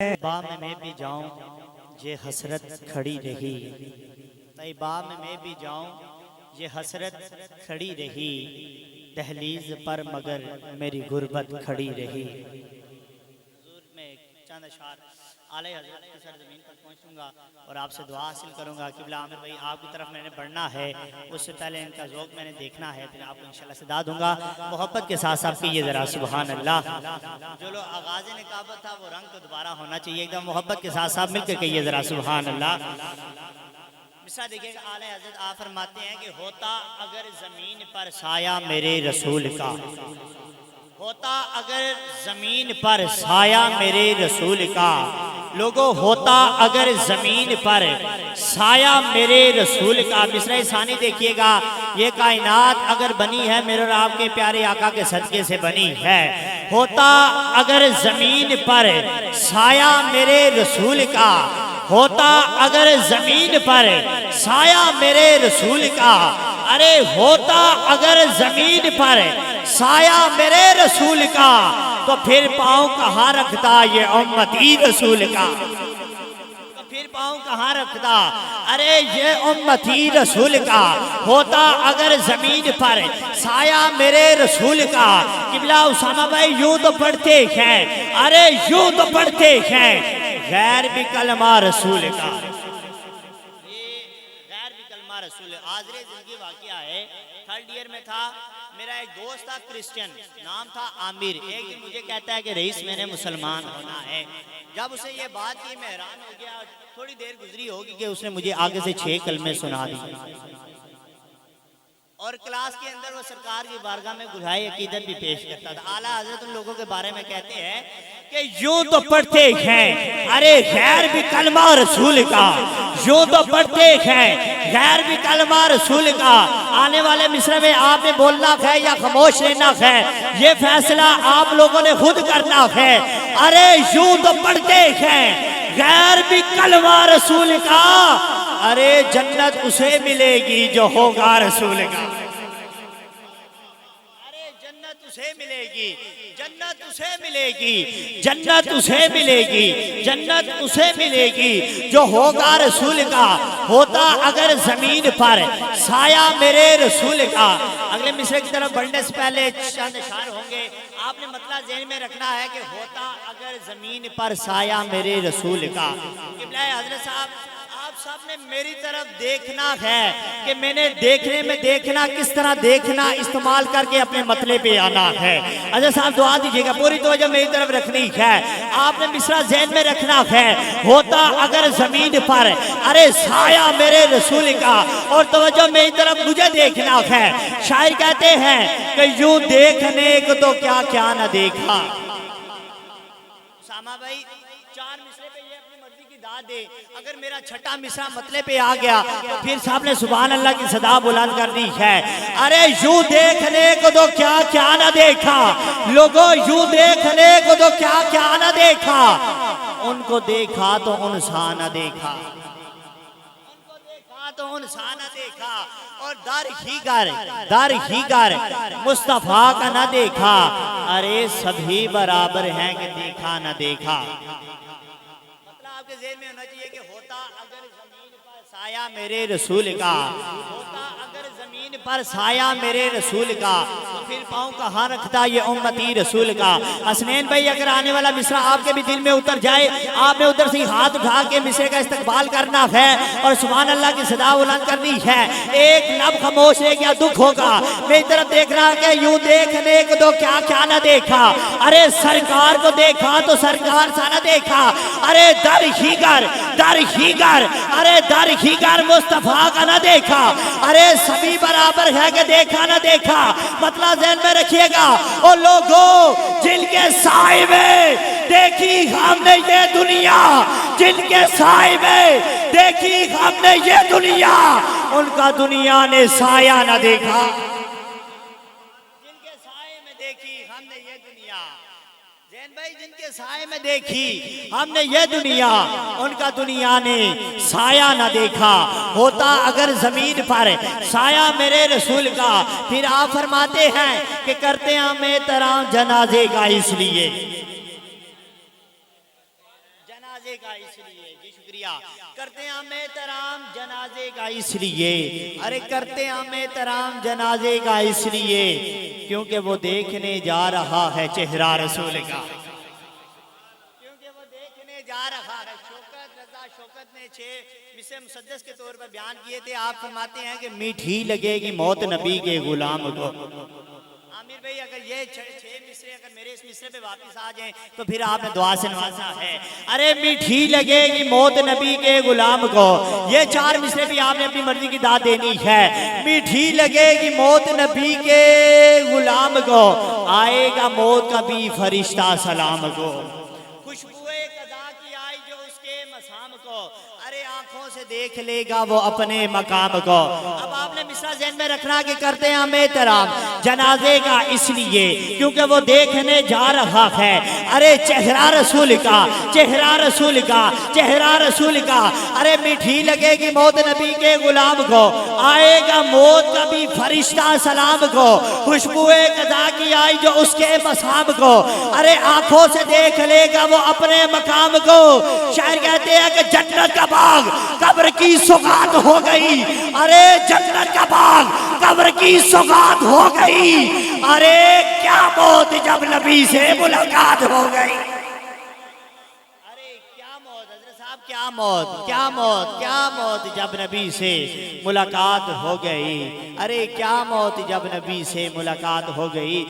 तैयबा में मैं भी जाऊं ये हसरत खड़ी रही, तैयबा में मैं भी जाऊं ये हसरत खड़ी रही, दहलीज पर मगर मेरी गुर्बत खड़ी रही। मैं चंद अशार आले हज़रत की सरज़मीन पर पहुंचूंगा और आपसे दुआ हासिल करूंगा। क़िबला आमिर भाई आपकी तरफ मैंने बढ़ना है, उससे पहले इनका ज़ौक़ मैंने देखना है, फिर आपको इंशाल्लाह सदा दूंगा। मोहब्बत के साथ साथ कीजिए ज़रा सुबहान अल्लाह। जो लोग आगाज़ निकाबत था वो रंग तो दोबारा होना चाहिए, एकदम मोहब्बत के साथ साथ मिलकर कहिए ज़रा सुबहान अल्लाह। मिसाल देखिएगा, आले हज़रत आप फरमाते हैं कि होता अगर ज़मीन पर साया मेरे रसूल का, होता अगर ज़मीन पर साया मेरे रसूल का, लोगों होता अगर ज़मीन पर साया मेरे रसूल का। मिसरा सानी देखिएगा, ये कायनात अगर बनी है मेरे और आपके प्यारे आका के सदके से बनी है। होता अगर ज़मीन पर साया मेरे रसूल का, होता अगर ज़मीन पर साया मेरे रसूल का, अरे होता अगर ज़मीन पर साया मेरे रसूल का, तो फिर पाँव कहाँ रखता ये उम्मती रसूल का, तो फिर पाँव कहाँ रखता अरे ये उम्मती रसूल का। होता अगर ज़मीन पर साया मेरे रसूल का। क़िबला उसामा भाई यूँ तो पढ़ते हैं, अरे यूँ तो पढ़ते हैं गैर भी कलमा रसूल का, ये गैर भी कलमा रसूल। आज़रे ज़िंदगी वाक़या है, थर्ड ईयर में था, मेरा एक दोस्त था क्रिश्चियन, नाम था आमिर। एक दिन मुझे कहता है कि रईस मैंने मुसलमान होना है। जब उसे ये बात की मैं हैरान हो गया। थोड़ी देर गुजरी होगी कि उसने मुझे आगे से 6 कलमे सुना दी और क्लास के अंदर वो सरकार की बारगाह में गुज़ाए अकीदत भी पेश करता था। आला हज़रत उन लोगों के बारे में कहते हैं कि यूं तो पढ़ते हैं अरे गैर भी कलमा रसूल का, यूं तो पढ़ते हैं गैर भी कलमा रसूल का। आने वाले मिस्र में आपने बोलना है या खामोश रहना है, ये फैसला आप लोगों ने खुद करना है। अरे यूं तो पढ़ते हैं गैर भी कलमा रसूल का, अरे जन्नत उसे मिलेगी जो होगा रसूल का, अरे जन्नत उसे मिलेगी, जन्नत उसे मिलेगी, जन्नत उसे मिलेगी, जन्नत उसे मिलेगी जो होगा रसूल का। होता अगर ज़मीन पर साया मेरे रसूल का। अगले मिसरे की तरफ बढ़ने से पहले चंद इशारे होंगे, आपने मतलब ज़हन में रखना है कि होता अगर ज़मीन पर साया मेरे रसूल का। क़िबला हज़रत साहब आप सब ने मेरी तरफ देखना है कि मैंने देखने में देखना, किस तरह देखना इस्तेमाल करके अपने मतले पे आना है। अच्छा साहब दुआ दीजिएगा, पूरी तवज्जो मेरी तरफ रखनी है, आपने मिसरा ज़हन में रखना है। होता अगर ज़मीन पर अरे साया मेरे रसूल का, और तवज्जो मेरी तरफ मुझे देखना है। शायर कहते हैं कि यूं देखने को तो क्या क्या न देखा। सामा भाई 4 मिसरे पे ये अपनी मर्जी की दाद दे, अगर मेरा छठा मिसरा मतले पे आ गया तो फिर साहब ने सुभान अल्लाह की सदा बुलंद करनी है। अरे यूं देखने को तो क्या क्या न देखा, लोगों यूं देखने को तो क्या क्या न देखा, उनको देखा तो उनसा न देखा, उनको देखा तो उनसा न देखा, और दर ही गर मुस्तफा का न देखा। अरे सभी बराबर हैं कि देखा न देखा। मतलब आपके ज़हन में होना चाहिए कि होता अगर ज़मीन पर साया मेरे रसूल का, होता अगर ज़मीन पर साया मेरे रसूल का, तो फिर पाँव कहाँ रखता ये उम्मती रसूल का। हसनैन भाई अगर आने वाला मिसरा आपके भी दिल में उतर जाए, आपने उधर से हाथ उठा के मिसरे का इस्तकबाल करना है और सुभान अल्लाह की सदा बुलंद करनी है। एक लब खामोश रह गया दुख होगा, मेरी तरफ देख रहा है कि यूं देखने को तो क्या क्या न देखा, अरे सरकार को देखा तो सरकार सा न देखा, अरे दर ही गर, अरे दर ही गर मुस्तफा का न देखा, अरे सभी बराबर है कि देखा न देखा। मतलब ज़हन में रखिएगा, ओ लोगों जिनके साए में देखी हमने ये दुनिया, जिनके साए में देखी हमने ये दुनिया, उनका दुनिया ने साया न देखा। जिनके साए में देखी हमने ये दुनिया, जैन भाई जिनके साए में देखी हमने ये दुनिया, उनका दुनिया ने साया न देखा। होता अगर ज़मीन पर साया मेरे रसूल का, फिर आप फरमाते हैं कि करते हैं मैं तरह जनाजे का, इसलिए जनाजे का इसलिए, जी शुक्रिया, करते हैं हम एहतराम जनाजे का इसलिए, अरे करते हैं हम एहतराम जनाजे का इसलिए, क्योंकि वो देखने जा रहा है चेहरा रसूल का, क्योंकि वो देखने जा रहा है। शौकत रजा शौकत ने 6 मिसरे मुसद्दस के तौर पर बयान किए थे। आप फरमाते हैं कि मीठी लगेगी मौत नबी के गुलाम को। आमिर भाई अगर ये 6 मिसरे अगर मेरे इस मिसरे पे वापस आ जाएं तो फिर आपने दुआ से नवाजा है। अरे मीठी लगेगी मौत नबी के गुलाम को, ये 4 मिसरे भी आपने अपनी मर्जी की दाद देनी है। मीठी लगेगी मौत नबी के गुलाम को, आएगा मौत का भी फरिश्ता सलाम को। खुशबुए कदा की आई जो उसके मसाम को, अरे आंखों से देख लेगा वो अपने मकाम को। अब आपने मिसरा ज़हन में रखना कि करते हैं हम एहतराम जनाजे का इसलिए, क्योंकि वो देखने जा रहा है अरे चेहरा रसूल का, चेहरा रसूल का, चेहरा रसूल का। अरे मीठी लगेगी मौत नबी के गुलाम को, आएगा मौत का भी फरिश्ता सलाम को। खुशबुए कदा की आई जो उसके मसाम को, अरे आंखों से देख लेगा वो अपने मकाम को। शायर कहते हैं कि जन्नत का बाग कब्र की सौगात हो गई, अरे जन्नत का बाग कब्र की सौगात हो गई। अरे क्या मौत जब नबी से मुलाकात हो गई, अरे क्या मौत हज़रत साहब, क्या मौत, क्या मौत, क्या मौत जब नबी से मुलाकात हो गई। अरे क्या मौत जब नबी से मुलाकात हो गई।